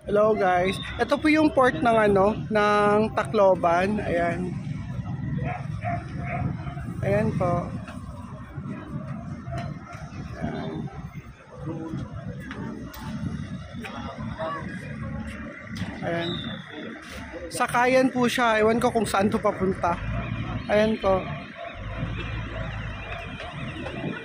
Hello guys. Ito po yung port ng ng Tacloban. Ayan. Ayan po. Ayan. Ayan. Sakayan po siya. Ewan ko kung saan to papunta. Ayan po.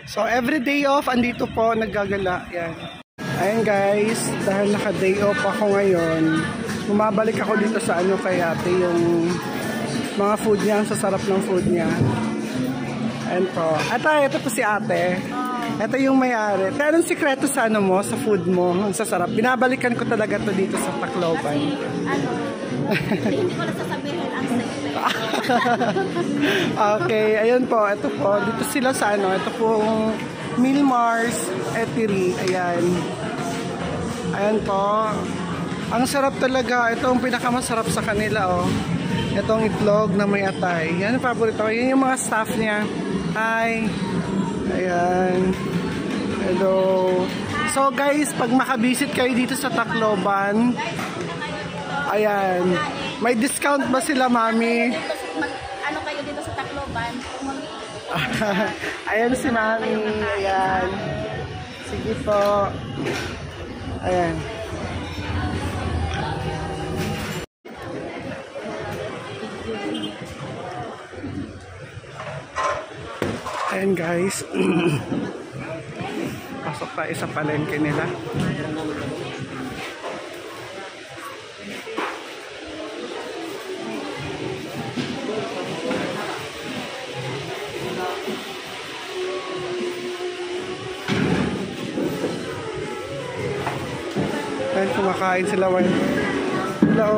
So every day off andito po naggagala. Ayan. Ayan guys, dahil naka-day off ako ngayon, bumabalik ako dito sa kay ate, yung mga food niya, ang sasarap ng food niya. Ayan po. Ito po si ate. Ito yung may-ari. Pero anong sikreto sa mo, sa food mo, ang sasarap? Binabalikan ko talaga to dito sa Tacloban. Hindi ko na sasabihin ang sikreto. Okay, ayun po. Ito po, dito sila sa ito pong Milmars Eatery. Ayan. Ayan po. Ang sarap talaga. Ito ang pinakamasarap sa kanila, oh. Itong itlog na may atay. Yan ang paborito ko. Yan yung mga staff niya. Hi. Ayan. Hello. So guys, pag makabisit kayo dito sa Tacloban, ayan. May discount ba sila, mami? Ano kayo dito sa Tacloban? Ayan si mami. Ayan. Sige po. Ayan. Ayan guys. Pasok tayo sa palengke nila. Ayan, kumakain sila. Hello.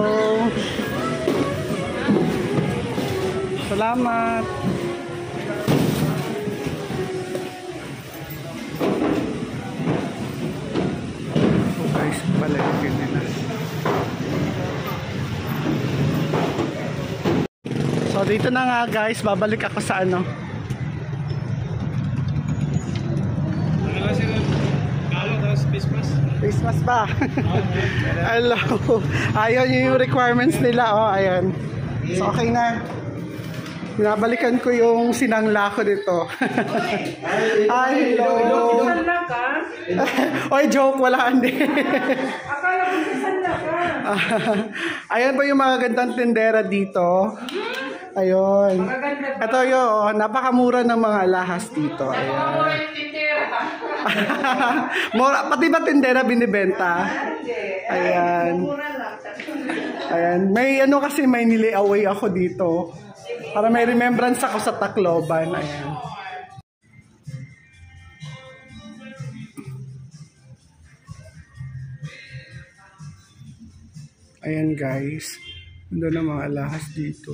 Salamat. So guys, palengke nila. So dito na nga guys, babalik ako sa Christmas ba? Hello. Ayun yung requirements nila. Oh, ayan. So, okay na. Binabalikan ko yung sinangla ko dito. Ay, hello. Sinangla ka? Oy, joke. Wala hindi. Akala ko sinangla ka. Ayan po yung mga gandang tindera dito. Ayun. Ito yun. Napakamura ng mga lahas dito. Ayan. Pati ba tindera binibenta? Ayan. Ayan. May kasi may nili-away ako dito. Para may remembrance ako sa Tacloban. Ayan. Ayan guys. Ganda ng mga lahas dito.